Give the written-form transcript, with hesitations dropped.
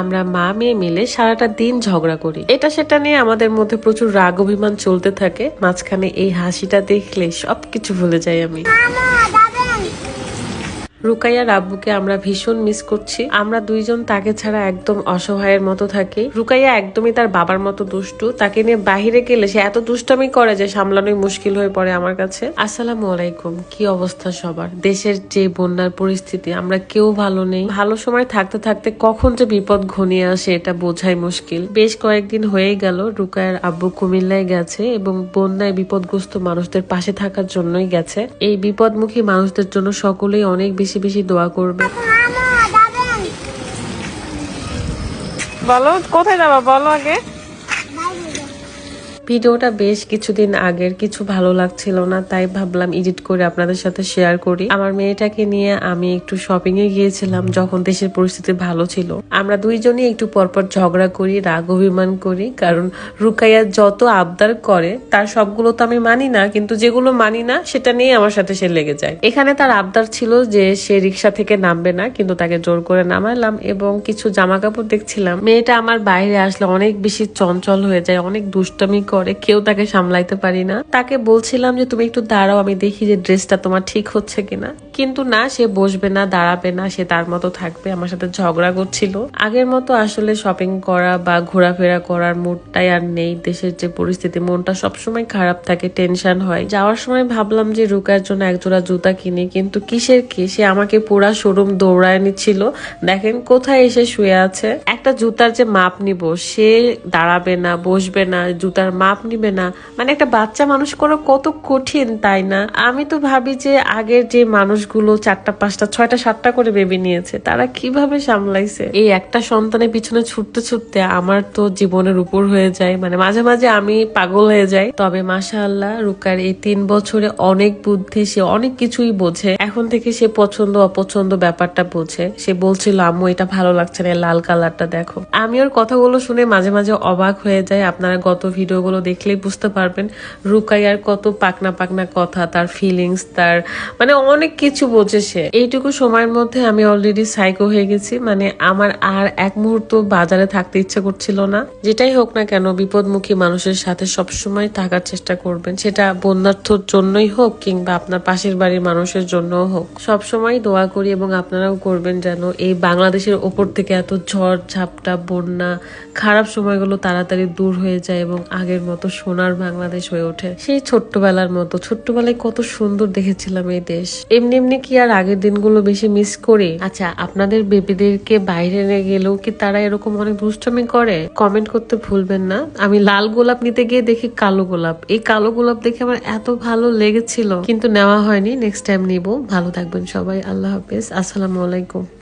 আমরা মা মেয়ে মিলে সারাটা দিন ঝগড়া করি, এটা সেটা নিয়ে আমাদের মধ্যে প্রচুর রাগ অভিমান চলতে থাকে। মাঝখানে এই হাসিটা দেখলে সবকিছু ভুলে যাই আমি। রুকাইয়ার আব্বুকে আমরা ভীষণ মিস করছি। আমরা দুইজন তাকে ছাড়া একদম অসহায়ের মতো থাকি। রুকাইয়া একদমই তার বাবার মতো দুষ্টু, তাকে নিয়ে বাহিরে গেলে সে এত দুষ্টামি করে যে সামলানোই মুশকিল হয়ে পড়ে আমার কাছে। আসসালামু আলাইকুম, কি অবস্থা সবার? দেশের যে বন্যার পরিস্থিতি, আমরা কেউ ভালো নেই। ভালো সময় থাকতে থাকতে কখন যে বিপদ ঘনিয়ে আসে এটা বোঝাই মুশকিল। বেশ কয়েকদিন হয়ে গেল রুকাইয়ার আব্বু কুমিল্লায় গেছে এবং বন্যায় বিপদগ্রস্ত মানুষদের পাশে থাকার জন্যই গেছে। এই বিপদমুখী মানুষদের জন্য সকলেই অনেক বেশি বেশি দোয়া করবে। বলো কোথায় যাবা, বলো আগে। ভিডিওটা বেশ কিছুদিন আগের, কিছু ভালো লাগছিল না, তাই ভাবলাম এডিট করে আপনাদের সাথে শেয়ার করি। আমার মেয়েটাকে নিয়ে আমি একটু শপিং এ গিয়েছিলাম যখন দেশের পরিস্থিতি ভালো ছিল। আমরা দুইজনই একটু পরপর ঝগড়া করি, রাগ অভিমান করি, কারণ রুকাইয়া যত আবদার করে তার সবগুলো তো আমি মানি না, কিন্তু যেগুলো মানি না সেটা নিয়ে আমার সাথে সে লেগে যায়। এখানে তার আবদার ছিল যে সে রিক্সা থেকে নামবে না, কিন্তু তাকে জোর করে নামালাম। এবং কিছু জামা কাপড় দেখছিলাম, মেয়েটা আমার বাইরে আসলে অনেক বেশি চঞ্চল হয়ে যায়, অনেক দুষ্টামি করে, কেউ তাকে সামলাইতে পারি না। তাকে বলছিলাম যে তুমি একটু দাঁড়াও, আমি দেখি যে ড্রেসটা তোমার ঠিক হচ্ছে কিনা, কিন্তু না, সে বসবে না, দাঁড়াবে না, সে তার মতো থাকবে, আমার সাথে ঝগড়া করছিল। আগের মতো আসলে শপিং করা বা ঘোরাফেরা করার মুডটাই আর নেই। দেশের যে পরিস্থিতি, মনটা সবসময় খারাপ থাকে, টেনশন হয়। যাওয়ার সময় ভাবলাম যে রুকার জন্য একজোড়া জুতা কিনি, কিন্তু কিসের কি, সে আমাকে পুরা শোরুম দৌড়ায় নিচ্ছিল। দেখেন কোথায় এসে শুয়ে আছে। একটা জুতার যে মাপ নিব, সে দাঁড়াবে না, বসবে না, জুতার মাপ নিবে না। মানে একটা বাচ্চা মানুষ করা কত কঠিন, তাই না? আমি তো ভাবি যে আগের যে মানুষগুলো 4টা 5টা 6টা 7টা করে বেবি নিয়েছে, তারা কিভাবে সামলাইছে। এই একটা সন্তানের পিছনে ছুটতে ছুটতে আমার তো জীবনের উপর হয়ে যায়, মানে মাঝে মাঝে আমি পাগল হয়ে যাই। তবে মাশাআল্লাহ, রুকার এই 3 বছরে অনেক বুদ্ধি, সে অনেক কিছুই বোঝে। এখন থেকে সে পছন্দ অপছন্দ ব্যাপারটা বোঝে। সে বলছিল আম্মু এটা ভালো লাগছে না, লাল কালারটা দেখো। আমি ওর কথাগুলো শুনে মাঝে মাঝে অবাক হয়ে যায়। আপনারা গত ভিডিওগুলো দেখলেই বুঝতে পারবেন রুকাইয়ার কত পাকনা পাকনা কথা, তার ফিলিংস, তার মানে অনেক কিছু বোঝে সে। এইটুকু সময়ের মধ্যে আমি অলরেডি সাইকো হয়ে গেছি, মানে আমার আর এক মুহূর্ত বাজারে থাকতে ইচ্ছে করছিল না। যেটাই হোক না কেন, বিপদমুখী মানুষের সাথে সবসময় থাকার চেষ্টা করবেন, সেটা বন্যার্থর জন্যই হোক কিংবা আপনার পাশের বাড়ির মানুষের জন্যও হোক। সবসময় দোয়া করি এবং আপনারাও করবেন যেন এই বাংলাদেশের ওপর থেকে এত ঝড় ঝাপটা, বন্যা, খারাপ সময়গুলো তাড়াতাড়ি দূর হয়ে যায় এবং আগের মতো সোনার বাংলাদেশ হয়ে ওঠে। সেই ছোট্টবেলার মতো, ছোট্টবেলায় কত সুন্দর দেখেছিলাম এই দেশ। এমনি এমনি কি আর আগের দিনগুলো বেশি মিস করি? আচ্ছা, আপনাদের বেবিদেরকে বাইরে নিয়ে গেলেও কি তারা এরকম অনেক দুষ্টামি করে? কমেন্ট করতে ভুলবেন না। আমি লাল গোলাপ নিতে গিয়ে দেখি কালো গোলাপ। এই কালো গোলাপ দেখে আমার এত ভালো লেগেছিল, কিন্তু নেওয়া হয়নি। নেক্সট টাইম নিব। ভালো থাকবেন সবাই, আল্লাহ হাফেজ, আসসালামু আলাইকুম।